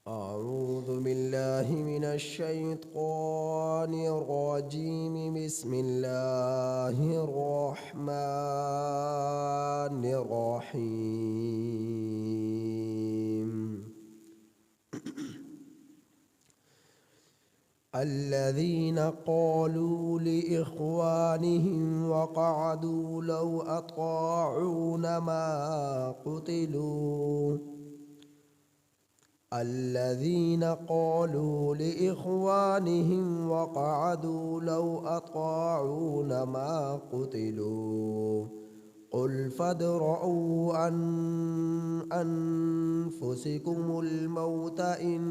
أعوذ بالله من الشيطان الرجيم. بسم الله الرحمن الرحيم. الذين قالوا لإخوانهم وقعدوا لو أطاعونا ما قتلوا. الذين قالوا لإخوانهم وقعدوا لو أطاعونا ما قتلوا. قل فادرءوا عن أنفسكم الموت إن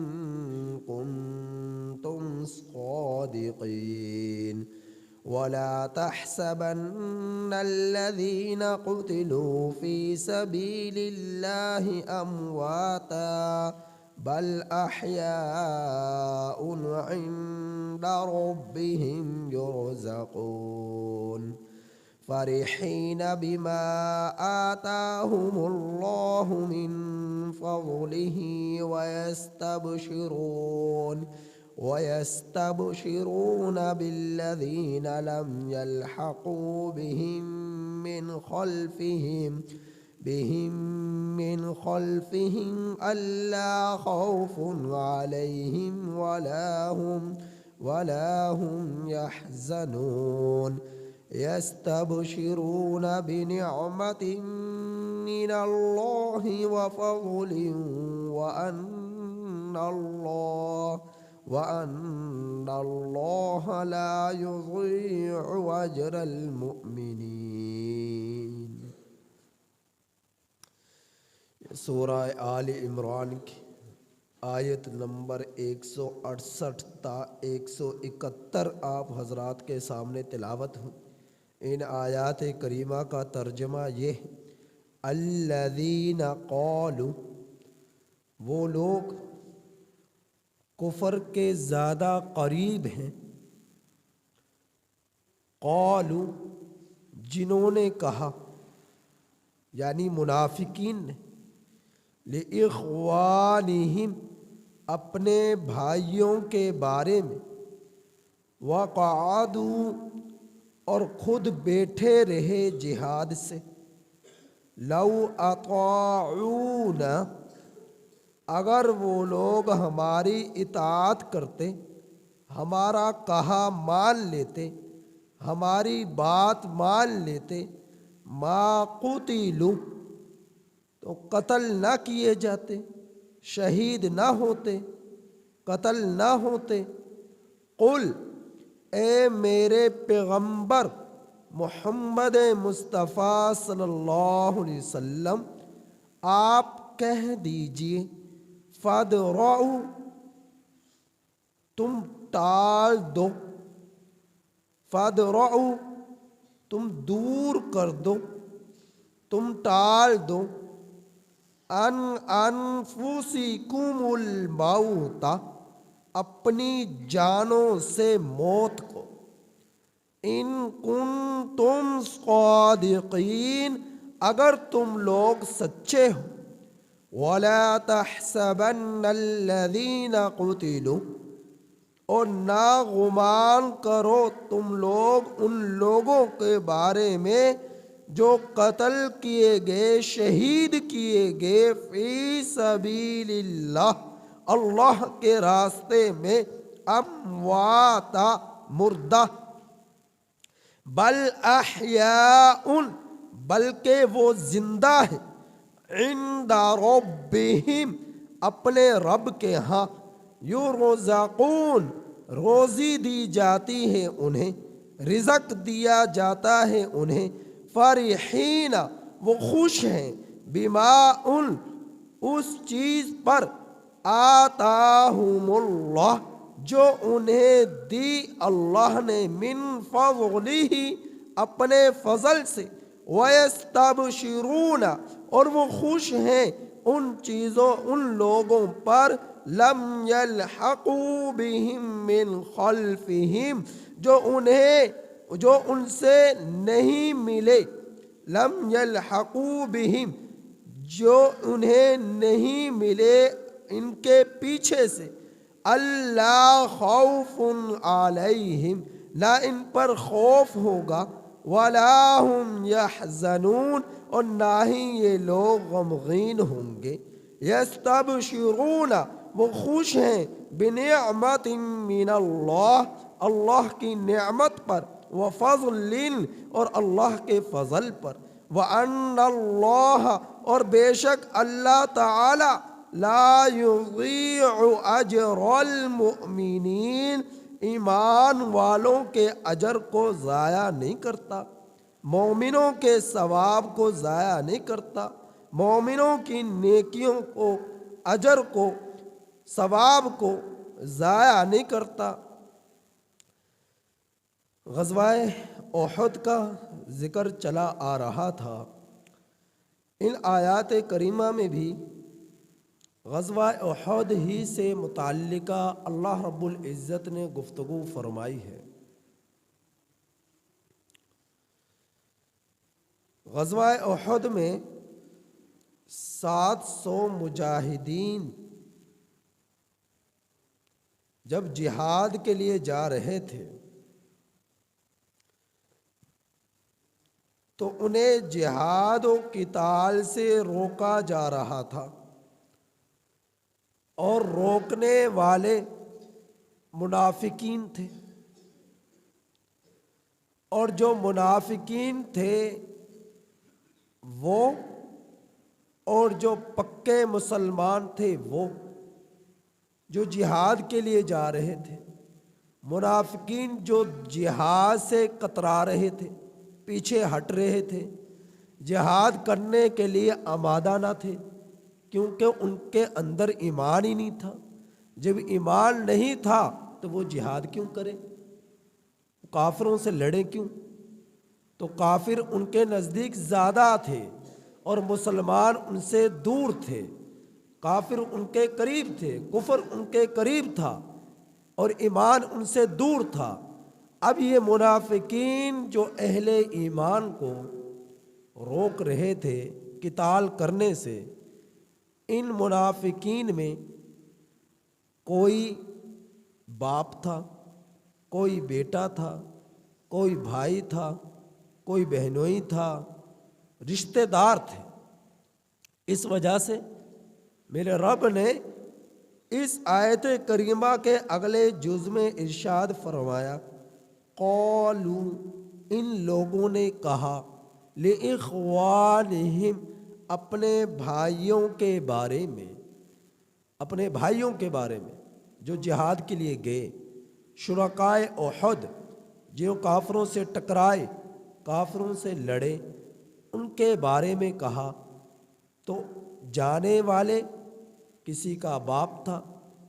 كنتم صادقين. ولا تحسبن الذين قتلوا في سبيل الله أمواتا بل أحياء عند ربهم يرزقون. فرحين بما آتاهم الله من فضله ويستبشرون بالذين لم يلحقوا بهم من خلفهم ألا خوف عليهم ولا هم يحزنون. يستبشرون بنعمة من الله وفضل وأن الله لا يضيع أجر المؤمنين. سورہ آل عمران کی آیت نمبر 168 تا 171 آپ حضرات کے سامنے تلاوت ہوں. ان آیات کریمہ کا ترجمہ یہ ہے: الذین قالوا، وہ لوگ کفر کے زیادہ قریب ہیں، قالوا، جنہوں نے کہا، یعنی منافقین نے، لِإِخْوَانِهِمْ، اپنے بھائیوں کے بارے میں، وَقَعَدُوا، اور خود بیٹھے رہے جہاد سے، لَوْ أَطَاعُونَا، اگر وہ لوگ ہماری اطاعت کرتے، ہمارا کہا مان لیتے، ہماری بات مان لیتے، ما قتلوا، تو قتل نہ کیے جاتے، شہید نہ ہوتے، قتل نہ ہوتے. قل، اے میرے پیغمبر محمد مصطفیٰ صلی اللہ علیہ وسلم، آپ کہہ دیجئے، فادرؤ، تم ٹال دو، فادرؤ، تم دور کر دو، تم ٹال دو، انفسکم الموت، اپنی جانوں سے موت کو، ان کنتم صادقین، اگر تم لوگ سچے ہو. ولا تحسبن الذین قتلوا، اور نہ گمان کرو تم لوگ ان لوگوں کے بارے میں جو قتل کیے گئے، شہید کیے گئے، فی سبیل اللہ، اللہ کے راستے میں، امواتا، مردہ، بل احیاء، بلکہ وہ زندہ ہے، عند ربہم، اپنے رب کے ہاں، یرزقون، روزی دی جاتی ہے انہیں، رزق دیا جاتا ہے انہیں. فرحین، وہ خوش ہیں، بما، اس چیز پر، آتاہم اللہ، جو انہیں دی اللہ نے، من فضلہ، اپنے فضل سے، ویستبشرون، اور وہ خوش ہیں ان چیزوں، ان لوگوں پر، لم یلحقوا بہم من خلفہم، جو ان سے نہیں ملے، لم یلحقوا بہم، جو انہیں نہیں ملے، ان کے پیچھے سے اللہ خوف علیہم، نہ ان پر خوف ہوگا، ولا ہم یحزنون، اور نہ ہی یہ لوگ غمگین ہوں گے۔ یستبشرون، وہ خوش ہیں، بنعمت من اللہ، اللہ کی نعمت پر، وفضل، اور اللہ کے فضل پر، وان اللہ، اور بے شک اللہ تعالی، لا یضیع اجر المؤمنین، ایمان والوں کے اجر کو ضائع نہیں کرتا، مومنوں کے ثواب کو ضائع نہیں کرتا، مومنوں کی نیکیوں کو، اجر کو، ثواب کو ضائع نہیں کرتا۔ غزوہ احد کا ذکر چلا آ رہا تھا۔ ان آیات کریمہ میں بھی غزوہ احد ہی سے متعلقہ اللہ رب العزت نے گفتگو فرمائی ہے۔ غزوہ احد میں 700 مجاہدین جب جہاد کے لیے جا رہے تھے تو انہیں جہاد و قتال سے روکا جا رہا تھا، اور روکنے والے منافقین تھے، اور جو منافقین تھے وہ، اور جو پکے مسلمان تھے وہ، جو جہاد کے لیے جا رہے تھے۔ منافقین جو جہاد سے کترا رہے تھے، پیچھے ہٹ رہے تھے، جہاد کرنے کے لیے آمادہ نہ تھے، کیونکہ ان کے اندر ایمان ہی نہیں تھا۔ جب ایمان نہیں تھا تو وہ جہاد کیوں کریں؟ کافروں سے لڑیں کیوں؟ تو کافر ان کے نزدیک زیادہ تھے اور مسلمان ان سے دور تھے۔ کافر ان کے قریب تھے، کفر ان کے قریب تھا، اور ایمان ان سے دور تھا۔ اب یہ منافقین جو اہل ایمان کو روک رہے تھے قتال کرنے سے، ان منافقین میں کوئی باپ تھا، کوئی بیٹا تھا، کوئی بھائی تھا، کوئی بہنوئی تھا، رشتہ دار تھے۔ اس وجہ سے میرے رب نے اس آیت کریمہ کے اگلے جز میں ارشاد فرمایا، قالوا، ان لوگوں نے کہا، لِإِخْوَانِهِمْ، اپنے بھائیوں کے بارے میں، اپنے بھائیوں کے بارے میں جو جہاد کے لیے گئے، شرکائے احد، جو کافروں سے ٹکرائے، کافروں سے لڑے، ان کے بارے میں کہا۔ تو جانے والے کسی کا باپ تھا،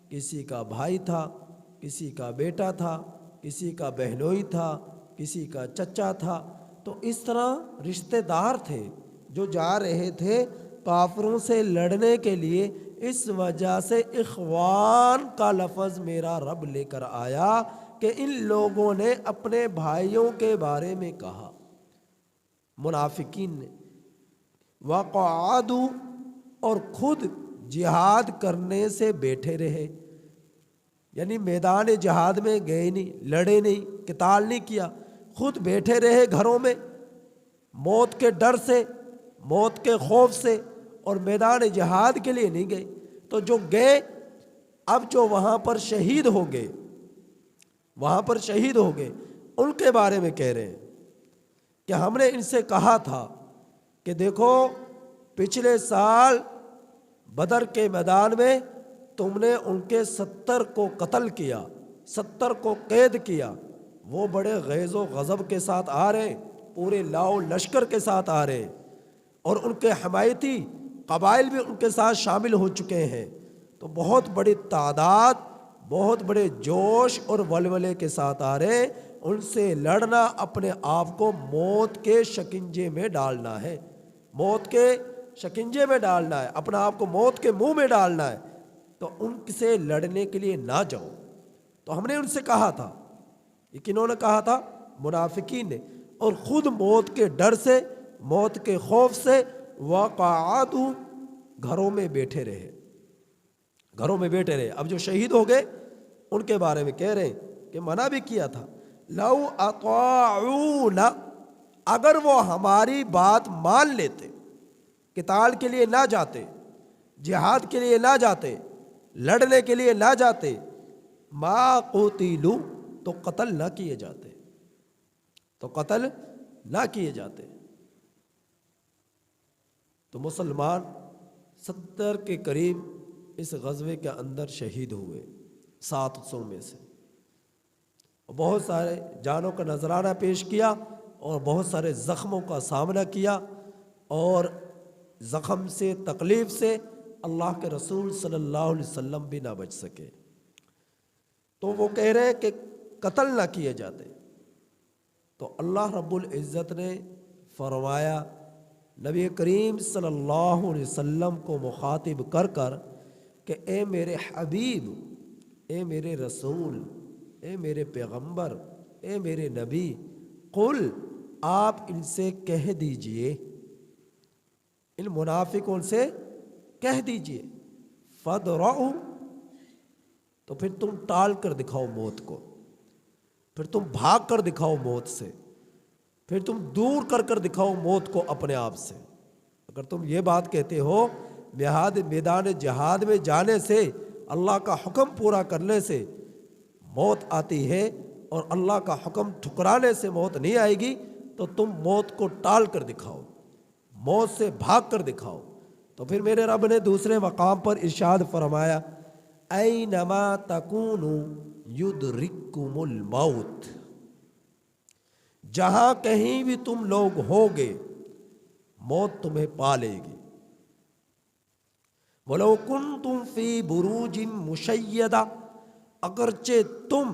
کسی کا بھائی تھا، کسی کا بیٹا تھا، کسی کا بہنوئی تھا، کسی کا چچا تھا، تو اس طرح رشتہ دار تھے جو جا رہے تھے کافروں سے لڑنے کے لیے۔ اس وجہ سے اخوان کا لفظ میرا رب لے کر آیا کہ ان لوگوں نے اپنے بھائیوں کے بارے میں کہا، منافقین نے، وقعدوا، اور خود جہاد کرنے سے بیٹھے رہے، یعنی میدان جہاد میں گئے نہیں، لڑے نہیں، قتال نہیں کیا، خود بیٹھے رہے گھروں میں موت کے ڈر سے، موت کے خوف سے، اور میدان جہاد کے لیے نہیں گئے۔ تو جو گئے، اب جو وہاں پر شہید ہو گئے، وہاں پر شہید ہو گئے، ان کے بارے میں کہہ رہے ہیں کہ ہم نے ان سے کہا تھا کہ دیکھو پچھلے سال بدر کے میدان میں تم نے ان کے 70 کو قتل کیا، 70 کو قید کیا۔ وہ بڑے غیظ و غضب کے ساتھ آ رہے، پورے لاؤ لشکر کے ساتھ آ رہے، اور ان کے حمایتی قبائل بھی ان کے ساتھ شامل ہو چکے ہیں۔ تو بہت بڑی تعداد، بہت بڑے جوش اور ولولے کے ساتھ آ رہے، ان سے لڑنا اپنے آپ کو موت کے شکنجے میں ڈالنا ہے، موت کے شکنجے میں ڈالنا ہے، اپنا آپ کو موت کے منہ میں ڈالنا ہے۔ تو ان سے لڑنے کے لیے نہ جاؤ۔ تو ہم نے ان سے کہا تھا، یہ کنہوں نے کہا تھا؟ منافقین نے، اور خود موت کے ڈر سے، موت کے خوف سے وقعدوا، گھروں میں بیٹھے رہے، گھروں میں بیٹھے رہے. اب جو شہید ہو گئے ان کے بارے میں کہہ رہے ہیں کہ منع بھی کیا تھا. لو اطاعونا، اگر وہ ہماری بات مان لیتے، قتال کے لیے نہ جاتے، جہاد کے لیے نہ جاتے، لڑنے کے لیے نہ جاتے، ما قتلوا، تو قتل نہ کیے جاتے، تو قتل نہ کیے جاتے. تو مسلمان 70 کے قریب اس غزوے کے اندر شہید ہوئے 700 میں سے. بہت سارے جانوں کا نذرانہ پیش کیا اور بہت سارے زخموں کا سامنا کیا، اور زخم سے، تکلیف سے اللہ کے رسول صلی اللہ علیہ وسلم بھی نہ بچ سکے. تو وہ کہہ رہے ہیں کہ قتل نہ کیے جاتے. تو اللہ رب العزت نے فرمایا نبی کریم صلی اللہ علیہ وسلم کو مخاطب کر کر کہ اے میرے حبیب، اے میرے رسول، اے میرے پیغمبر، اے میرے نبی، قل، آپ ان سے کہہ دیجئے، ان منافقوں سے کہہ دیجئے، فَادْرَعُوا، تو پھر تم ٹال کر دکھاؤ موت کو، پھر تم بھاگ کر دکھاؤ موت سے، پھر تم دور کر کر دکھاؤ موت کو اپنے آپ سے. اگر تم یہ بات کہتے ہو میدان جہاد میں جانے سے، اللہ کا حکم پورا کرنے سے موت آتی ہے اور اللہ کا حکم ٹھکرانے سے موت نہیں آئے گی، تو تم موت کو ٹال کر دکھاؤ، موت سے بھاگ کر دکھاؤ. تو پھر میرے رب نے دوسرے مقام پر ارشاد فرمایا اینما تکونوا یدرککم الموت، جہاں کہیں بھی تم لوگ ہوگے موت تمہیں پا لے گی. وَلَوْ كُنْتُمْ فِي بُرُوجٍ مُشَيَّدَةٍ، اگرچہ تم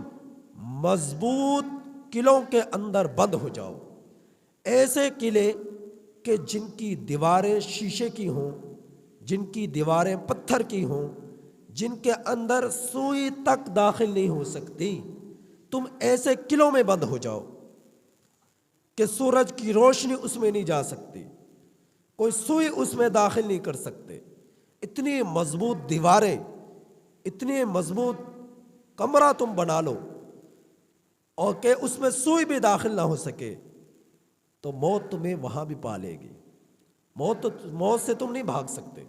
مضبوط قلعوں کے اندر بند ہو جاؤ، ایسے قلعے کہ جن کی دیواریں شیشے کی ہوں، جن کی دیواریں پتھر کی ہوں، جن کے اندر سوئی تک داخل نہیں ہو سکتی، تم ایسے قلعوں میں بند ہو جاؤ کہ سورج کی روشنی اس میں نہیں جا سکتی، کوئی سوئی اس میں داخل نہیں کر سکتے. اتنی مضبوط دیواریں، اتنی مضبوط کمرہ تم بنا لو اور کہ اس میں سوئی بھی داخل نہ ہو سکے، تو موت تمہیں وہاں بھی پا لے گی. موت سے تم نہیں بھاگ سکتے.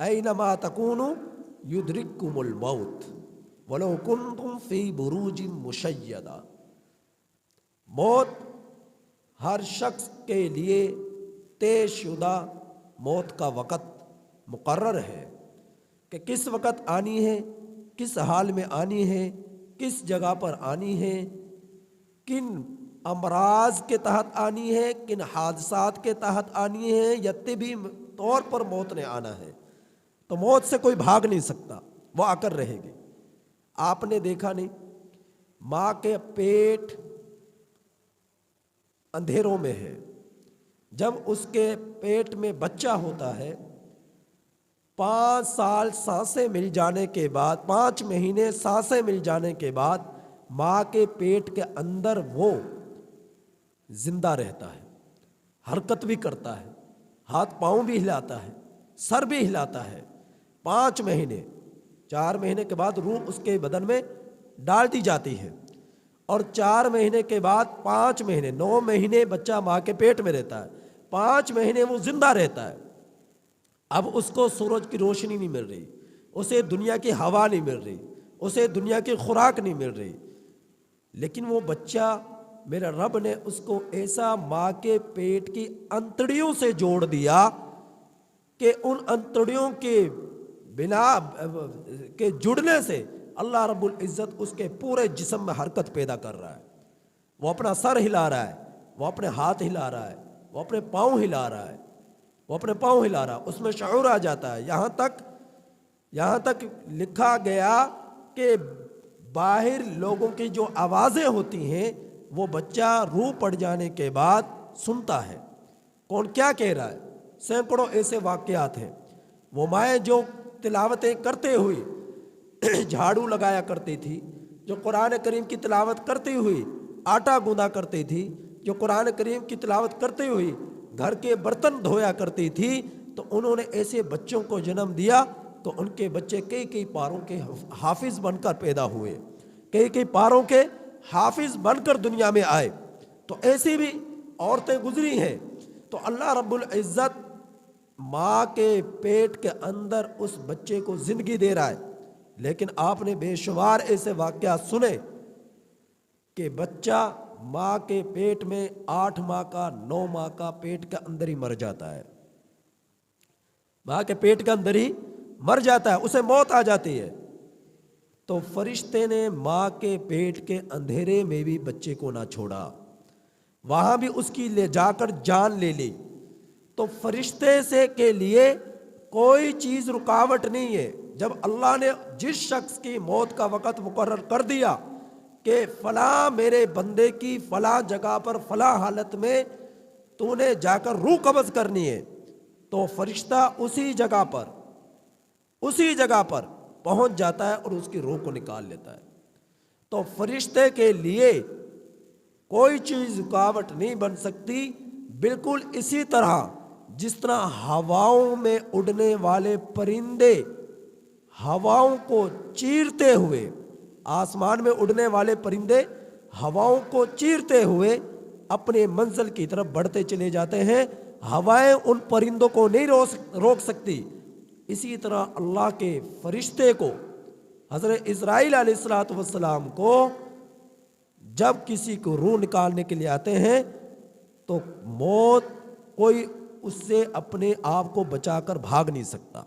اینما تکونوا یدرککم الموت ولو کنتم فی بروج مشیدہ. موت ہر شخص کے لیے طے شدہ موت کا وقت مقرر ہے کہ کس وقت آنی ہے، کس حال میں آنی ہے، کس جگہ پر آنی ہے، کن امراض کے تحت آنی ہے، کن حادثات کے تحت آنی ہے، یا طبی طور پر موت نے آنا ہے. تو موت سے کوئی بھاگ نہیں سکتا، وہ آ کر رہے گی. آپ نے دیکھا نہیں، ماں کے پیٹ اندھیروں میں ہے، جب اس کے پیٹ میں بچہ ہوتا ہے 5 سال سانسیں مل جانے کے بعد، 5 مہینے سانسیں مل جانے کے بعد ماں کے پیٹ کے اندر وہ زندہ رہتا ہے، حرکت بھی کرتا ہے، ہاتھ پاؤں بھی ہلاتا ہے، سر بھی ہلاتا ہے. 5 مہینے، 4 مہینے کے بعد روح اس کے بدن میں ڈال دی جاتی ہے، اور 4 مہینے کے بعد 5 مہینے، 9 مہینے بچہ ماں کے پیٹ میں رہتا ہے، 5 مہینے وہ زندہ رہتا ہے. اب اس کو سورج کی روشنی نہیں مل رہی، اسے دنیا کی ہوا نہیں مل رہی، اسے دنیا کی خوراک نہیں مل رہی، لیکن وہ بچہ میرے رب نے اس کو ایسا ماں کے پیٹ کی انتڑیوں سے جوڑ دیا کہ ان انتڑیوں کے بنا کے جڑنے سے اللہ رب العزت اس کے پورے جسم میں حرکت پیدا کر رہا ہے. وہ اپنا سر ہلا رہا ہے، وہ اپنے ہاتھ ہلا رہا ہے، وہ اپنے پاؤں ہلا رہا ہے، وہ اپنے پاؤں ہلا رہا ہے، اس میں شعور آ جاتا ہے. یہاں تک لکھا گیا کہ باہر لوگوں کی جو آوازیں ہوتی ہیں وہ بچہ روح پڑ جانے کے بعد سنتا ہے، کون کیا کہہ رہا ہے. سینکڑوں ایسے واقعات ہیں. وہ مائیں جو تلاوتیں کرتے ہوئی جھاڑو لگایا کرتی تھی، جو قرآن کریم کی تلاوت کرتی ہوئی آٹا گوندا کرتی تھی، جو قرآن کریم کی تلاوت کرتے ہوئی گھر کے برتن دھویا کرتی تھی، تو انہوں نے ایسے بچوں کو جنم دیا تو ان کے بچے کئی کئی پاروں کے حافظ بن کر پیدا ہوئے، کئی کئی پاروں کے حافظ بن کر دنیا میں آئے۔ تو ایسی بھی عورتیں گزری ہیں۔ تو اللہ رب العزت ماں کے پیٹ کے اندر اس بچے کو زندگی دے رہا ہے، لیکن آپ نے بے شمار ایسے واقعات سنے کہ بچہ ماں کے پیٹ میں 8 ماہ کا 9 ماہ کا پیٹ کے اندر ہی مر جاتا ہے، ماں کے پیٹ کے اندر ہی مر جاتا ہے، اسے موت آ جاتی ہے۔ تو فرشتے نے ماں کے پیٹ کے اندھیرے میں بھی بچے کو نہ چھوڑا، وہاں بھی اس کی لے جا کر جان لے لی۔ تو فرشتے سے کے لیے کوئی چیز رکاوٹ نہیں ہے۔ جب اللہ نے جس شخص کی موت کا وقت مقرر کر دیا کہ فلاں میرے بندے کی فلاں جگہ پر فلاں حالت میں تو نے جا کر روح قبض کرنی ہے، تو فرشتہ اسی جگہ پر پہنچ جاتا ہے اور اس کی روح کو نکال لیتا ہے۔ تو فرشتے کے لیے کوئی چیز رکاوٹ نہیں بن سکتی۔ بالکل اسی طرح جس طرح ہواؤں میں اڑنے والے پرندے ہواؤں کو چیرتے ہوئے، آسمان میں اڑنے والے پرندے ہواؤں کو چیرتے ہوئے اپنے منزل کی طرف بڑھتے چلے جاتے ہیں، ہوائیں ان پرندوں کو نہیں روک سکتی، اسی طرح اللہ کے فرشتے کو، حضرت اسرائیل علیہ السلام کو جب کسی کو روح نکالنے کے لیے آتے ہیں تو موت کوئی اس سے اپنے آپ کو بچا کر بھاگ نہیں سکتا،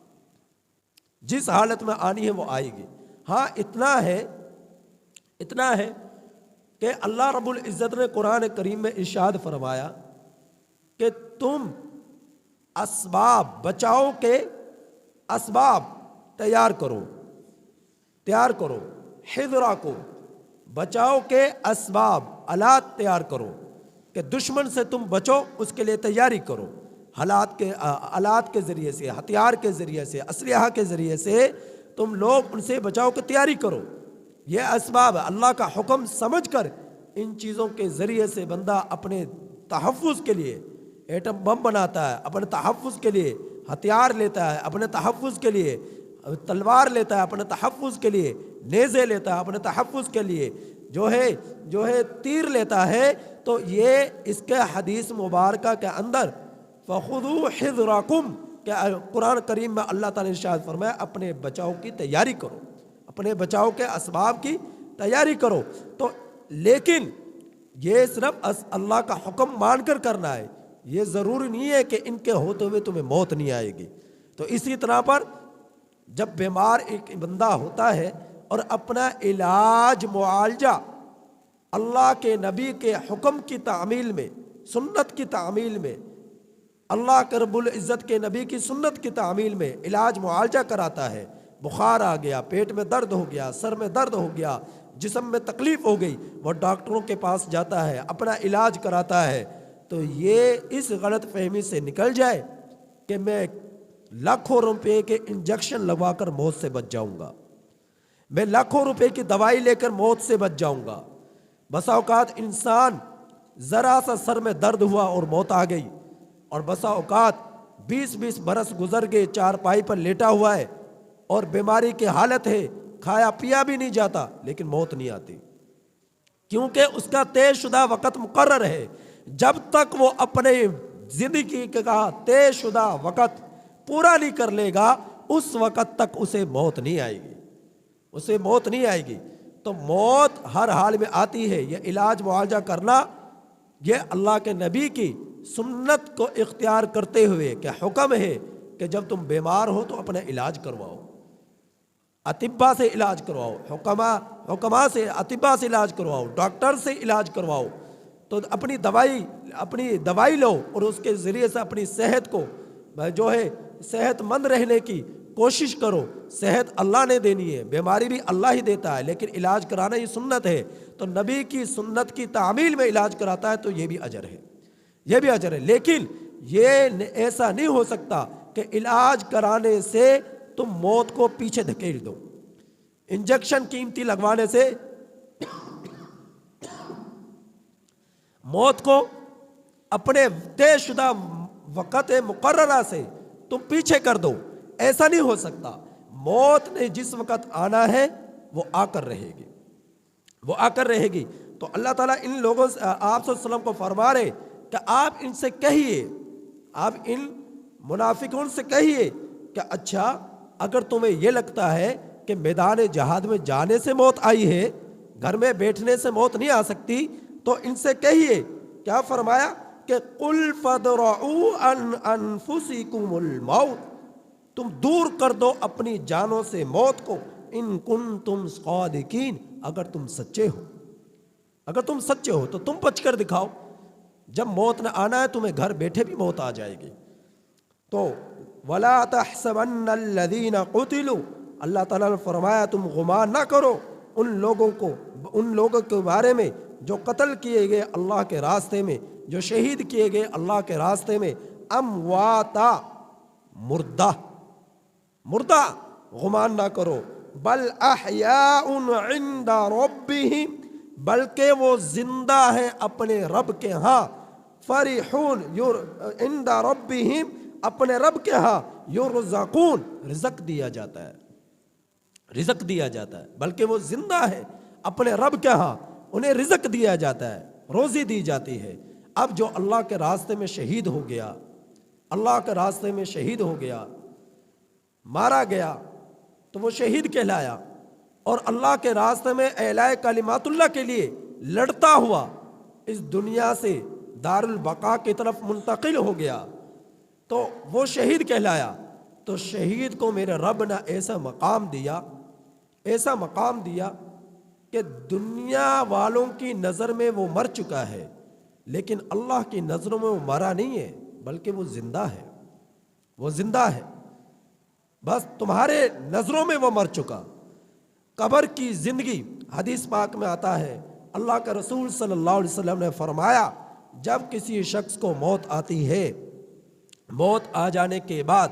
جس حالت میں آنی ہے وہ آئے گی۔ ہاں اتنا ہے کہ اللہ رب العزت نے قرآن کریم میں ارشاد فرمایا کہ تم اسباب بچاؤ کے اسباب تیار کرو، حذرا کو بچاؤ کے اسباب آلات تیار کرو، کہ دشمن سے تم بچو، اس کے لیے تیاری کرو، آلات کے ذریعے سے، ہتھیار کے ذریعے سے، اسلحہ کے ذریعے سے تم لوگ ان سے بچاؤ کی تیاری کرو۔ یہ اسباب اللہ کا حکم سمجھ کر ان چیزوں کے ذریعے سے بندہ اپنے تحفظ کے لیے ایٹم بم بناتا ہے، اپنے تحفظ کے لیے ہتھیار لیتا ہے، اپنے تحفظ کے لیے تلوار لیتا ہے، اپنے تحفظ کے لیے نیزے لیتا ہے، اپنے تحفظ کے لیے جو ہے تیر لیتا ہے۔ تو یہ اس کے حدیث مبارکہ کے اندر فَخُذُوا حِذْرَكُمْ کہ قرآن کریم میں اللہ تعالیٰ نے ارشاد فرمایا اپنے بچاؤ کی تیاری کرو، اپنے بچاؤ کے اسباب کی تیاری کرو۔ تو لیکن یہ صرف اللہ کا حکم مان کر کرنا ہے، یہ ضروری نہیں ہے کہ ان کے ہوتے ہوئے تمہیں موت نہیں آئے گی۔ تو اسی طرح پر جب بیمار ایک بندہ ہوتا ہے اور اپنا علاج معالجہ اللہ کے نبی کے حکم کی تعمیل میں، سنت کی تعمیل میں، اللہ کے رب العزت کے نبی کی سنت کی تعمیل میں علاج معالجہ کراتا ہے، بخار آ گیا، پیٹ میں درد ہو گیا، سر میں درد ہو گیا، جسم میں تکلیف ہو گئی، وہ ڈاکٹروں کے پاس جاتا ہے، اپنا علاج کراتا ہے۔ تو یہ اس غلط فہمی سے نکل جائے کہ میں لاکھوں روپے کے انجیکشن لگوا کر موت سے بچ جاؤں گا، میں لاکھوں روپے کی دوائی لے کر موت سے بچ جاؤں گا۔ بسا اوقات انسان ذرا سا سر میں درد ہوا اور موت آ گئی، اور بسا اوقات 20 برس گزر گئے، چارپائی پر لیٹا ہوا ہے اور بیماری کی حالت ہے، کھایا پیا بھی نہیں جاتا لیکن موت نہیں آتی، کیونکہ اس کا طے شدہ وقت مقرر ہے۔ جب تک وہ اپنے زندگی کا طے شدہ وقت پورا نہیں کر لے گا اس وقت تک اسے موت نہیں آئے گی، تو موت ہر حال میں آتی ہے۔ یہ علاج معالجہ کرنا یہ اللہ کے نبی کی سنت کو اختیار کرتے ہوئے کہ حکم ہے کہ جب تم بیمار ہو تو اپنا علاج کرواؤ، اطباء سے علاج کرواؤ، حکما سے، اطباء سے علاج کرواؤ، ڈاکٹر سے علاج کرواؤ۔ تو اپنی دوائی لو اور اس کے ذریعے سے اپنی صحت کو صحت مند رہنے کی کوشش کرو۔ صحت اللہ نے دینی ہے، بیماری بھی اللہ ہی دیتا ہے، لیکن علاج کرانا یہ سنت ہے۔ تو نبی کی سنت کی تعمیل میں علاج کراتا ہے تو یہ بھی اجر ہے، لیکن یہ ایسا نہیں ہو سکتا کہ علاج کرانے سے تم موت کو پیچھے دھکیل دو، انجیکشن قیمتی لگوانے سے موت کو اپنے طے شدہ وقت مقررہ سے تم پیچھے کر دو، ایسا نہیں ہو سکتا۔ موت نے جس وقت آنا ہے وہ آ کر رہے گی، وہ آ کر رہے گی۔ تو اللہ تعالیٰ ان لوگوں سے، آپ صلی اللہ علیہ وسلم کو فرما رہے کہ آپ ان سے کہیے، آپ ان منافقون سے کہیے کہ اچھا اگر تمہیں یہ لگتا ہے کہ میدان جہاد میں جانے سے موت آئی ہے، گھر میں بیٹھنے سے موت نہیں آ سکتی، تو ان سے کہیے، کیا فرمایا کہ قُلْ فَادْرَعُوا عَنْ أَنفُسِكُمُ الْمَوْتِ، تم دور کر دو اپنی جانوں سے موت کو، ان کنتم صادقین، اگر تم سچے ہو، اگر تم سچے ہو تو تم بچ کر دکھاؤ۔ جب موت نہ آنا ہے تمہیں گھر بیٹھے بھی موت آ جائے گی۔ تو وَلَا تَحْسَبَنَّ الَّذِينَ قُتِلُوا، اللہ تعالیٰ نے فرمایا تم گمان نہ کرو ان لوگوں کے بارے میں جو قتل کیے گئے اللہ کے راستے میں، جو شہید کیے گئے اللہ کے راستے میں، امواتا، مردہ گمان نہ کرو، بل احیاء عند ربہم، بلکہ وہ زندہ ہیں اپنے رب کے ہاں، فرحون عند ربہم، اپنے رب کے ہاں، یرزقون، رزق دیا جاتا ہے، رزق دیا جاتا ہے، بلکہ وہ زندہ ہے اپنے رب کے ہاں، انہیں رزق دیا جاتا ہے، روزی دی جاتی ہے۔ اب جو اللہ کے راستے میں شہید ہو گیا، اللہ کے راستے میں شہید ہو گیا، مارا گیا، تو وہ شہید کہلایا، اور اللہ کے راستے میں اعلاء کلمات اللہ کے لیے لڑتا ہوا اس دنیا سے دار البقاء کی طرف منتقل ہو گیا، تو وہ شہید کہلایا۔ تو شہید کو میرے رب نے ایسا مقام دیا، ایسا مقام دیا کہ دنیا والوں کی نظر میں وہ مر چکا ہے، لیکن اللہ کی نظروں میں وہ مرا نہیں ہے، بلکہ وہ زندہ ہے، وہ زندہ ہے، بس تمہارے نظروں میں وہ مر چکا۔ قبر کی زندگی، حدیث پاک میں آتا ہے، اللہ کا رسول صلی اللہ علیہ وسلم نے فرمایا جب کسی شخص کو موت آتی ہے، موت آ جانے کے بعد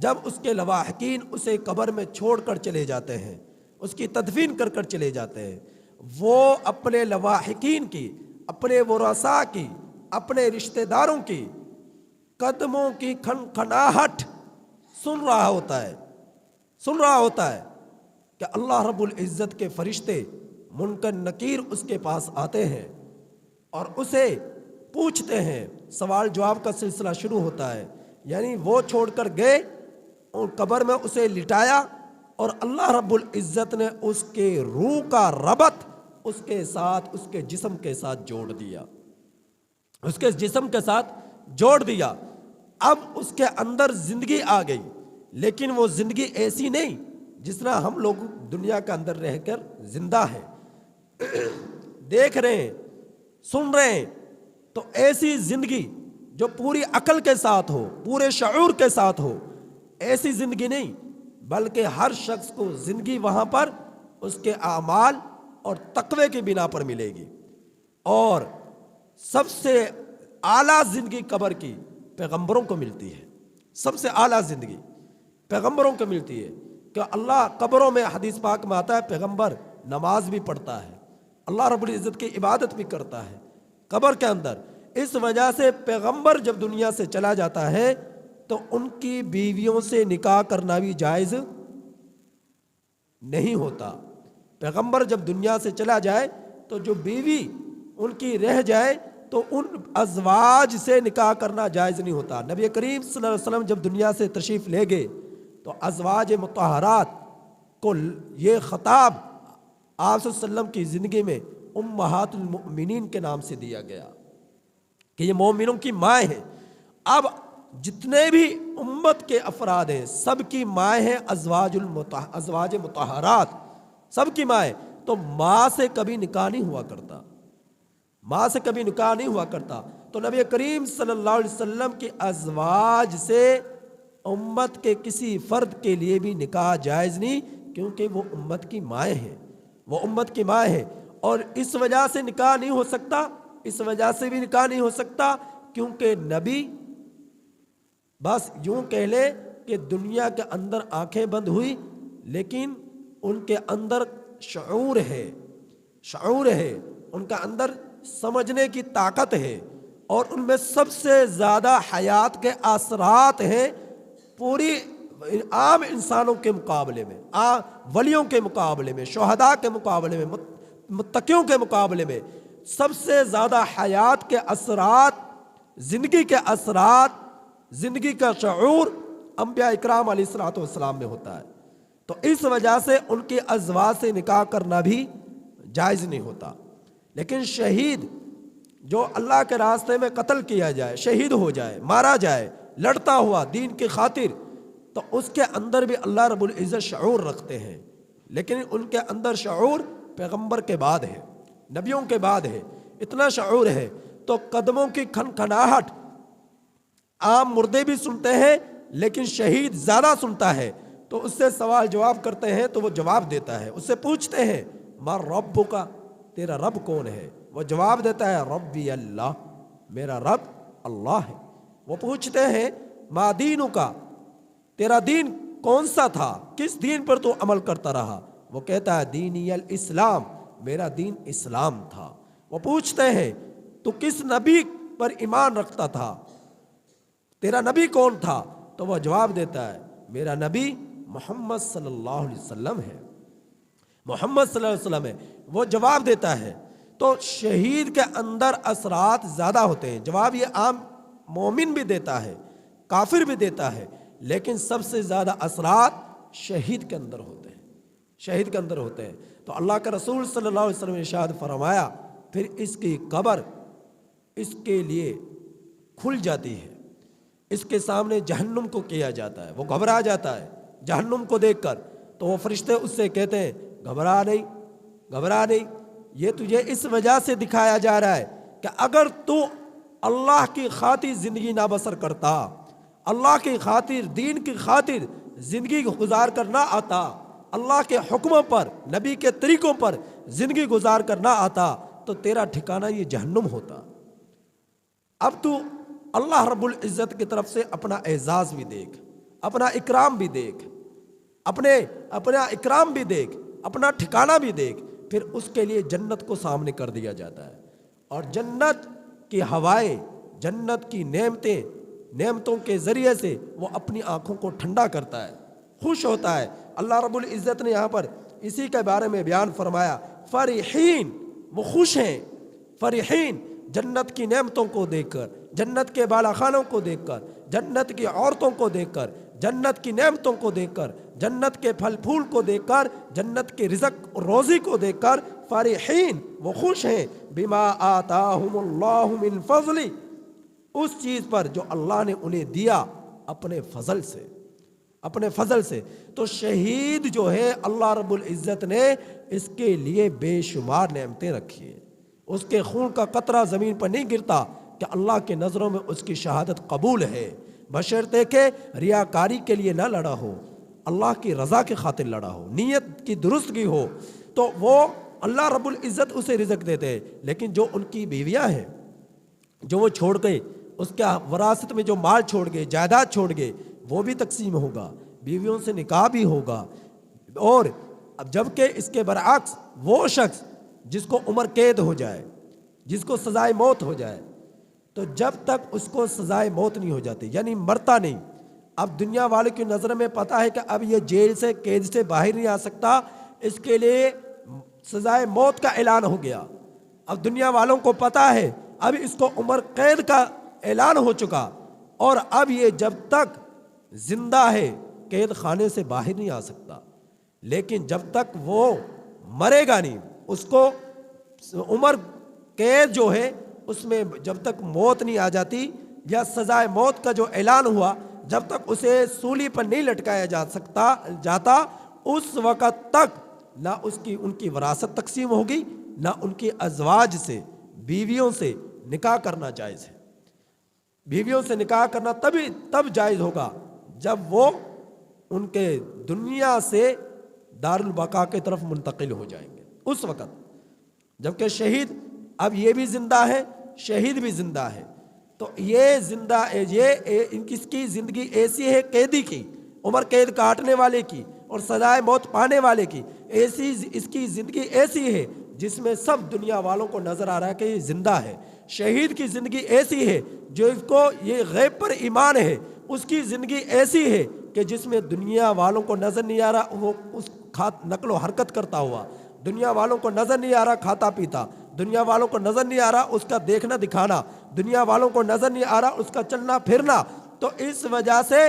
جب اس کے لواحقین اسے قبر میں چھوڑ کر چلے جاتے ہیں، اس کی تدفین کر کر چلے جاتے ہیں، وہ اپنے لواحقین کی، اپنے ورثاء کی، اپنے رشتہ داروں کی قدموں کی کھنکھناہٹ سن رہا ہوتا ہے کہ اللہ رب العزت کے فرشتے منکر نکیر اس کے پاس آتے ہیں اور اسے پوچھتے ہیں، سوال جواب کا سلسلہ شروع ہوتا ہے، یعنی وہ چھوڑ کر گئے اور قبر میں اسے لٹایا، اور اللہ رب العزت نے اس کے روح کا ربط اس کے ساتھ، اس کے جسم کے ساتھ جوڑ دیا، اس کے جسم کے ساتھ جوڑ دیا۔ اب اس کے اندر زندگی آ گئی، لیکن وہ زندگی ایسی نہیں جس طرح ہم لوگ دنیا کے اندر رہ کر زندہ ہیں، دیکھ رہے ہیں، سن رہے ہیں، تو ایسی زندگی جو پوری عقل کے ساتھ ہو، پورے شعور کے ساتھ ہو، ایسی زندگی نہیں، بلکہ ہر شخص کو زندگی وہاں پر اس کے اعمال اور تقوی کی بنا پر ملے گی۔ اور سب سے اعلیٰ زندگی قبر کی پیغمبروں کو ملتی ہے، سب سے اعلیٰ زندگی پیغمبروں کو ملتی ہے، کہ اللہ قبروں میں، حدیث پاک میں آتا ہے، پیغمبر نماز بھی پڑھتا ہے، اللہ رب العزت کی عبادت بھی کرتا ہے قبر کے اندر۔ اس وجہ سے پیغمبر جب دنیا سے چلا جاتا ہے تو ان کی بیویوں سے نکاح کرنا بھی جائز نہیں ہوتا۔ پیغمبر جب دنیا سے چلا جائے تو جو بیوی ان کی رہ جائے تو ان ازواج سے نکاح کرنا جائز نہیں ہوتا۔ نبی کریم صلی اللہ علیہ وسلم جب دنیا سے تشریف لے گئے تو ازواج مطہرات کو یہ خطاب آپ صلی اللہ علیہ وسلم کی زندگی میں امہات المؤمنین کے نام سے دیا گیا کہ یہ مومنوں کی مائیں ہیں۔ اب جتنے بھی امت کے افراد ہیں سب کی مائیں ہیں ازواج مطہرات، سب کی مائیں۔ تو ماں سے کبھی نکاح نہیں ہوا کرتا، ماں سے کبھی نکاح نہیں ہوا کرتا۔ تو نبی کریم صلی اللہ علیہ وسلم کی ازواج سے امت کے کسی فرد کے لیے بھی نکاح جائز نہیں، کیونکہ وہ امت کی مائیں ہیں، وہ امت کی مائیں ہیں۔ اور اس وجہ سے نکاح نہیں ہو سکتا، اس وجہ سے بھی نکاح نہیں ہو سکتا کیونکہ نبی، بس یوں کہہ لے کہ دنیا کے اندر آنکھیں بند ہوئی لیکن ان کے اندر شعور ہے، شعور ہے، ان کا اندر سمجھنے کی طاقت ہے، اور ان میں سب سے زیادہ حیات کے اثرات ہیں۔ پوری عام انسانوں کے مقابلے میں، ولیوں کے مقابلے میں، شہداء کے مقابلے میں، متقیوں کے مقابلے میں سب سے زیادہ حیات کے اثرات، زندگی کے اثرات، زندگی کا شعور انبیاء اکرام علیہ الصلوۃ والسلام میں ہوتا ہے۔ تو اس وجہ سے ان کی ازواج سے نکاح کرنا بھی جائز نہیں ہوتا۔ لیکن شہید جو اللہ کے راستے میں قتل کیا جائے، شہید ہو جائے، مارا جائے لڑتا ہوا دین کی خاطر، تو اس کے اندر بھی اللہ رب العزت شعور رکھتے ہیں، لیکن ان کے اندر شعور پیغمبر کے بعد ہے، نبیوں کے بعد ہے، اتنا شعور ہے۔ تو قدموں کی کھنکھناہٹ عام مردے بھی سنتے ہیں، لیکن شہید زیادہ سنتا ہے۔ تو اس سے سوال جواب کرتے ہیں تو وہ جواب دیتا ہے، اس سے پوچھتے ہیں ما ربک، تیرا رب کون ہے؟ وہ جواب دیتا ہے ربی اللہ، میرا رب اللہ ہے۔ وہ پوچھتے ہیں ما دینک، تیرا دین کون سا تھا، کس دین پر تو عمل کرتا رہا؟ وہ کہتا ہے دینی الاسلام، میرا دین اسلام تھا۔ وہ پوچھتے ہیں تو کس نبی پر ایمان رکھتا تھا، تیرا نبی کون تھا؟ تو وہ جواب دیتا ہے میرا نبی محمد صلی اللہ علیہ وسلم ہے، محمد صلی اللہ علیہ وسلم ہے۔ وہ جواب دیتا ہے۔ تو شہید کے اندر اثرات زیادہ ہوتے ہیں۔ جواب یہ عام مومن بھی دیتا ہے، کافر بھی دیتا ہے، لیکن سب سے زیادہ اثرات شہید کے اندر ہوتے ہیں، شہید کے اندر ہوتے ہیں۔ تو اللہ کا رسول صلی اللہ علیہ وسلم نے ارشاد فرمایا پھر اس کی قبر اس کے لیے کھل جاتی ہے، اس کے سامنے جہنم کو کیا جاتا ہے، وہ گھبرا جاتا ہے جہنم کو دیکھ کر۔ تو وہ فرشتے اس سے کہتے ہیں گھبرا نہیں، گھبرا نہیں، یہ تجھے اس وجہ سے دکھایا جا رہا ہے کہ اگر تو اللہ کی خاطر زندگی نہ بسر کرتا، اللہ کی خاطر، دین کی خاطر زندگی گزار کر نہ آتا، اللہ کے حکموں پر، نبی کے طریقوں پر زندگی گزار کر نہ آتا، تو تیرا ٹھکانہ یہ جہنم ہوتا۔ اب تو اللہ رب العزت کی طرف سے اپنا اعزاز بھی دیکھ، اپنا اکرام بھی دیکھ، اپنا اکرام بھی دیکھ، اپنا ٹھکانہ بھی دیکھ۔ پھر اس کے لیے جنت کو سامنے کر دیا جاتا ہے، اور جنت کی ہوائیں، جنت کی نعمتوں کے ذریعے سے وہ اپنی آنکھوں کو ٹھنڈا کرتا ہے، خوش ہوتا ہے۔ اللہ رب العزت نے یہاں پر اسی کے بارے میں بیان فرمایا فرحین، وہ خوش ہیں، فرحین، جنت کی نعمتوں کو دیکھ کر، جنت کے بالا خانوں کو دیکھ کر، جنت کی عورتوں کو دیکھ کر، جنت کی نعمتوں کو دیکھ کر، جنت کے پھل پھول کو دیکھ کر، جنت کے رزق روزی کو دیکھ کر فرحین، وہ خوش ہیں بما آتاہم اللہ من فضل، اس چیز پر جو اللہ نے انہیں دیا اپنے فضل سے، اپنے فضل سے۔ تو شہید جو ہے اللہ رب العزت نے اس کے لیے بے شمار نعمتیں رکھی ہیں، اس کے خون کا قطرہ زمین پر نہیں گرتا کہ اللہ کے نظروں میں اس کی شہادت قبول ہے، بشرطے کہ ریاکاری کے لیے نہ لڑا ہو، اللہ کی رضا کی خاطر لڑا ہو، نیت کی درستگی ہو، تو وہ اللہ رب العزت اسے رزق دیتے ہیں۔ لیکن جو ان کی بیویاں ہیں، جو وہ چھوڑ گئے، اس کا وراثت میں جو مال چھوڑ گئے، جائیداد چھوڑ گئے، وہ بھی تقسیم ہوگا، بیویوں سے نکاح بھی ہوگا۔ اور اب جبکہ اس کے برعکس وہ شخص جس کو عمر قید ہو جائے، جس کو سزائے موت ہو جائے، تو جب تک اس کو سزائے موت نہیں ہو جاتی، یعنی مرتا نہیں، اب دنیا والے کی نظر میں پتا ہے کہ اب یہ جیل سے، قید سے باہر نہیں آ سکتا، اس کے لیے سزائے موت کا اعلان ہو گیا۔ اب دنیا والوں کو پتا ہے اب اس کو عمر قید کا اعلان ہو چکا، اور اب یہ جب تک زندہ ہے قید خانے سے باہر نہیں آ سکتا، لیکن جب تک وہ مرے گا نہیں، اس کو عمر قید جو ہے اس میں جب تک موت نہیں آ جاتی یا سزائے موت کا جو اعلان ہوا، جب تک اسے سولی پر نہیں لٹکایا جاتا، اس وقت تک نہ ان کی وراثت تقسیم ہوگی، نہ ان کی ازواج سے، بیویوں سے نکاح کرنا جائز ہے۔ بیویوں سے نکاح کرنا تب جائز ہوگا جب وہ ان کے دنیا سے دار البقاء کی طرف منتقل ہو جائیں گے، اس وقت۔ جبکہ شہید اب یہ بھی زندہ ہے، شہید بھی زندہ ہے، تو یہ زندہ، کس کی زندگی ایسی ہے، قیدی کی، عمر قید کاٹنے والے کی اور سزائے موت پانے والے کی، ایسی اس کی زندگی ایسی ہے جس میں سب دنیا والوں کو نظر آ رہا ہے کہ یہ زندہ ہے۔ شہید کی زندگی ایسی ہے جو اس کو یہ غیب پر ایمان ہے، اس کی زندگی ایسی ہے کہ جس میں دنیا والوں کو نظر نہیں آ رہا وہ اس نقل و حرکت کرتا ہوا، دنیا والوں کو نظر نہیں آ رہا کھاتا پیتا، دنیا والوں کو نظر نہیں آ رہا اس کا دیکھنا دکھانا، دنیا والوں کو نظر نہیں آ رہا اس کا چلنا پھرنا، تو اس وجہ سے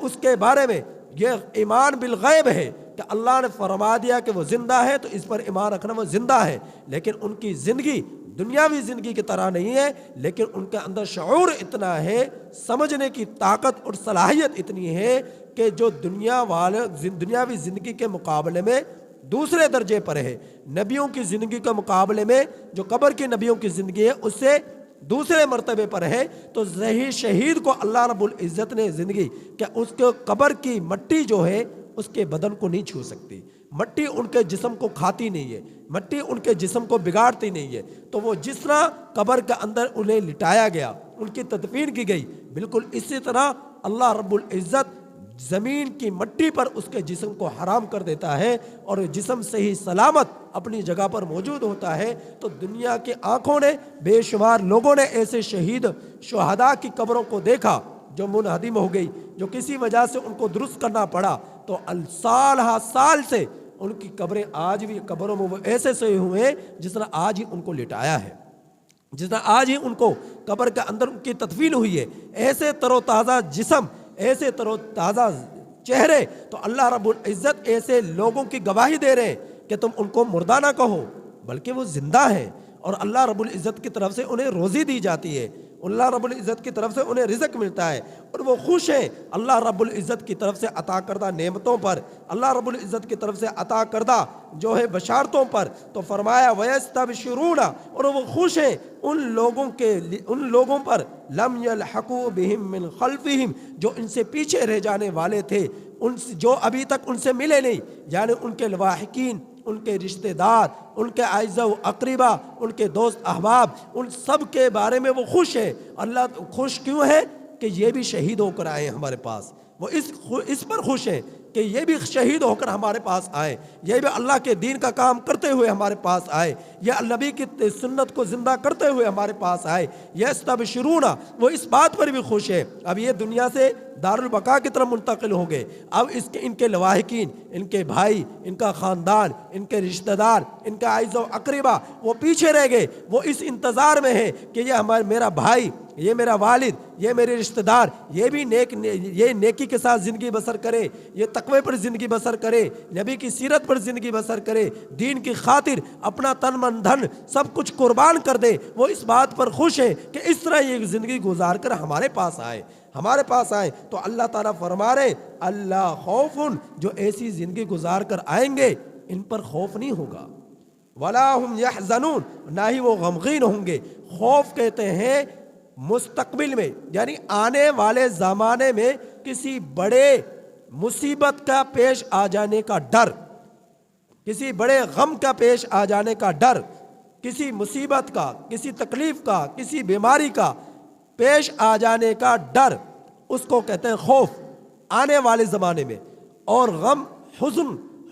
اس کے بارے میں یہ ایمان بالغیب ہے کہ اللہ نے فرما دیا کہ وہ زندہ ہے تو اس پر ایمان رکھنا وہ زندہ ہے، لیکن ان کی زندگی دنیاوی زندگی کی طرح نہیں ہے، لیکن ان کے اندر شعور اتنا ہے، سمجھنے کی طاقت اور صلاحیت اتنی ہے کہ جو دنیاوی زندگی کے مقابلے میں دوسرے درجے پر ہے، نبیوں کی زندگی کے مقابلے میں جو قبر کی نبیوں کی زندگی ہے اس سے دوسرے مرتبے پر ہے۔ تو شہید کو اللہ رب العزت نے زندگی کہ اس کے قبر کی مٹی جو ہے اس کے بدن کو نہیں چھو سکتی، مٹی ان کے جسم کو کھاتی نہیں ہے، مٹی ان کے جسم کو بگاڑتی نہیں ہے، تو وہ جس طرح قبر کے اندر انہیں لٹایا گیا، ان کی تدفین کی گئی، بالکل اسی طرح اللہ رب العزت زمین کی مٹی پر اس کے جسم کو حرام کر دیتا ہے اور جسم صحیح سلامت اپنی جگہ پر موجود ہوتا ہے۔ تو دنیا کی آنکھوں نے بے شمار لوگوں نے ایسے شہداء کی قبروں کو دیکھا جو منہدم ہو گئی، جو کسی وجہ سے ان کو درست کرنا پڑا، تو سال ہا سال سے ان کی قبریں آج بھی قبروں میں وہ ایسے سے ہوئے جس طرح آج ہی ان کو لٹایا ہے، جس طرح آج ہی ان کو قبر کے اندر ان کی تدفین ہوئی ہے، ایسے تر و تازہ جسم، ایسے تر و تازہ چہرے۔ تو اللہ رب العزت ایسے لوگوں کی گواہی دے رہے ہیں کہ تم ان کو مردہ نہ کہو بلکہ وہ زندہ ہے، اور اللہ رب العزت کی طرف سے انہیں روزی دی جاتی ہے، اللہ رب العزت کی طرف سے انہیں رزق ملتا ہے، اور وہ خوش ہیں اللہ رب العزت کی طرف سے عطا کردہ نعمتوں پر، اللہ رب العزت کی طرف سے عطا کردہ جو ہے بشارتوں پر۔ تو فرمایا وَيَسْتَبْشِرُونَ، اور وہ خوش ہیں ان لوگوں پر لَمْ يَلْحَقُوا بِهِمْ مِنْ خَلْفِهِمْ، جو ان سے پیچھے رہ جانے والے تھے، جو ابھی تک ان سے ملے نہیں، یعنی ان کے لواحقین، ان کے رشتہ دار، ان کے اعزاء و اقربا، ان کے دوست احباب، ان سب کے بارے میں وہ خوش ہے۔ اللہ خوش کیوں ہے؟ کہ یہ بھی شہید ہو کر آئے ہیں ہمارے پاس، وہ اس پر خوش ہیں کہ یہ بھی شہید ہو کر ہمارے پاس آئے، یہ بھی اللہ کے دین کا کام کرتے ہوئے ہمارے پاس آئے، یہ نبی کی سنت کو زندہ کرتے ہوئے ہمارے پاس آئے۔ یستبشرون، وہ اس بات پر بھی خوش ہے، اب یہ دنیا سے دارالبقاء کی طرف منتقل ہو گئے، اب ان کے لواحقین، ان کے بھائی، ان کا خاندان، ان کے رشتہ دار، ان کا اعزاء و اقربا وہ پیچھے رہ گئے، وہ اس انتظار میں ہے کہ یہ میرا بھائی، یہ میرا والد، یہ میرے رشتہ دار، یہ بھی یہ نیکی کے ساتھ زندگی بسر کرے، یہ تقوی پر زندگی بسر کرے، نبی کی سیرت پر زندگی بسر کرے، دین کی خاطر اپنا تن من دھن سب کچھ قربان کر دے، وہ اس بات پر خوش ہے کہ اس طرح یہ زندگی گزار کر ہمارے پاس آئے۔ تو اللہ تعالیٰ فرما رہے اللہ خوف، جو ایسی زندگی گزار کر آئیں گے ان پر خوف نہیں ہوگا، ولا هم يحزنون، نہ ہی وہ غمگین ہوں گے۔ خوف کہتے ہیں مستقبل میں، یعنی آنے والے زمانے میں کسی بڑے مصیبت کا پیش آ جانے کا ڈر، کسی بڑے غم کا پیش آ جانے کا ڈر، کسی مصیبت کا، کسی تکلیف کا، کسی بیماری کا پیش آ جانے کا ڈر، اس کو کہتے ہیں خوف آنے والے زمانے میں۔ اور غم،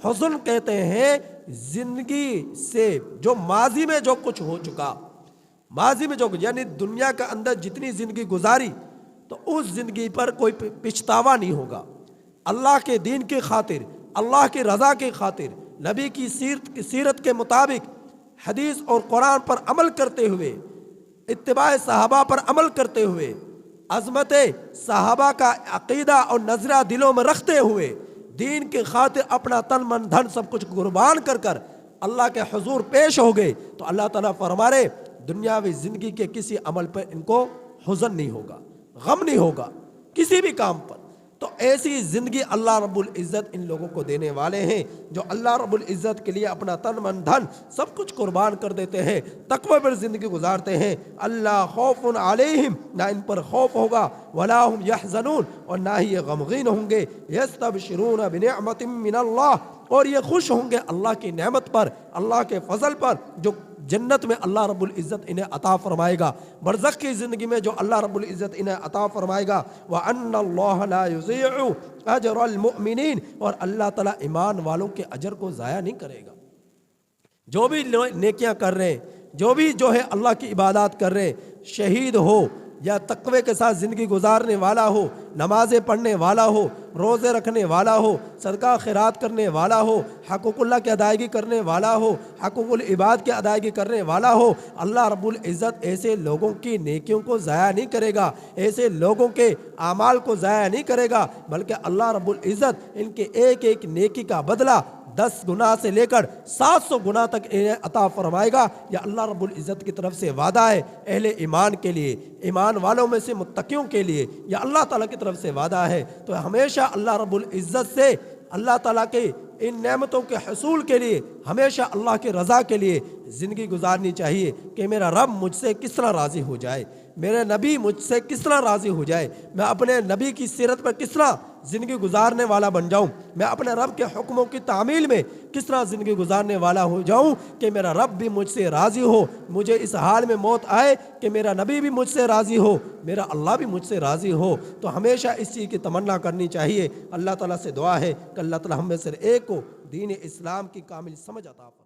حزن کہتے ہیں زندگی سے جو ماضی میں جو کچھ ہو چکا، ماضی میں جو یعنی دنیا کے اندر جتنی زندگی گزاری تو اس زندگی پر کوئی پچھتاوا نہیں ہوگا، اللہ کے دین کی خاطر، اللہ کی رضا کی خاطر، نبی کی سیرت کے مطابق حدیث اور قرآن پر عمل کرتے ہوئے، اتباع صحابہ پر عمل کرتے ہوئے، عظمت صحابہ کا عقیدہ اور نظریہ دلوں میں رکھتے ہوئے، دین کی خاطر اپنا تن من دھن سب کچھ قربان کر اللہ کے حضور پیش ہو گئے، تو اللہ تعالیٰ فرما رہے دنیاوی زندگی کے کسی عمل پر ان کو حزن نہیں ہوگا، غم نہیں ہوگا کسی بھی کام پر۔ تو ایسی زندگی اللہ رب العزت ان لوگوں کو دینے والے ہیں جو اللہ رب العزت کے لیے اپنا تن من دھن سب کچھ قربان کر دیتے ہیں، تقوی پر زندگی گزارتے ہیں۔ اللہ خوف علیہم، نہ ان پر خوف ہوگا، ولا هم یحزنون، اور نہ ہی یہ غمگین ہوں گے۔ یستبشرون بنعمت من اللہ، اور یہ خوش ہوں گے اللہ کی نعمت پر، اللہ کے فضل پر، جو جنت میں اللہ رب العزت انہیں عطا فرمائے گا، برزخ کی زندگی میں جو اللہ رب العزت انہیں عطا فرمائے گا۔ وَأَنَّ اللَّهَ لَا يُضِيعُ أَجْرَ الْمُؤْمِنِينَ، اور اللہ تعالیٰ ایمان والوں کے اجر کو ضائع نہیں کرے گا۔ جو بھی نیکیاں کر رہے ہیں، جو بھی ہے اللہ کی عبادات کر رہے ہیں، شہید ہو یا تقوی کے ساتھ زندگی گزارنے والا ہو، نمازیں پڑھنے والا ہو، روزے رکھنے والا ہو، صدقہ خیرات کرنے والا ہو، حقوق اللہ کی ادائیگی کرنے والا ہو، حقوق العباد کی ادائیگی کرنے والا ہو، اللہ رب العزت ایسے لوگوں کی نیکیوں کو ضائع نہیں کرے گا، ایسے لوگوں کے اعمال کو ضائع نہیں کرے گا، بلکہ اللہ رب العزت ان کے ایک ایک نیکی کا بدلہ 10 گنا سے لے کر 700 گنا تک انہیں عطا فرمائے گا۔ یہ اللہ رب العزت کی طرف سے وعدہ ہے اہل ایمان کے لیے، ایمان والوں میں سے متقیوں کے لیے، یہ اللہ تعالیٰ کی طرف سے وعدہ ہے۔ تو ہمیشہ اللہ رب العزت سے اللہ تعالیٰ کے ان نعمتوں کے حصول کے لیے ہمیشہ اللہ کی رضا کے لیے زندگی گزارنی چاہیے کہ میرا رب مجھ سے کس طرح راضی ہو جائے، میرے نبی مجھ سے کس طرح راضی ہو جائے، میں اپنے نبی کی سیرت پر کس طرح زندگی گزارنے والا بن جاؤں، میں اپنے رب کے حکموں کی تعمیل میں کس طرح زندگی گزارنے والا ہو جاؤں کہ میرا رب بھی مجھ سے راضی ہو، مجھے اس حال میں موت آئے کہ میرا نبی بھی مجھ سے راضی ہو، میرا اللہ بھی مجھ سے راضی ہو۔ تو ہمیشہ اس چیز کی تمنا کرنی چاہیے۔ اللہ تعالیٰ سے دعا ہے کہ اللہ تعالیٰ ہم میں سے ایک کو دین اسلام کی کامل سمجھ عطا فرمائے۔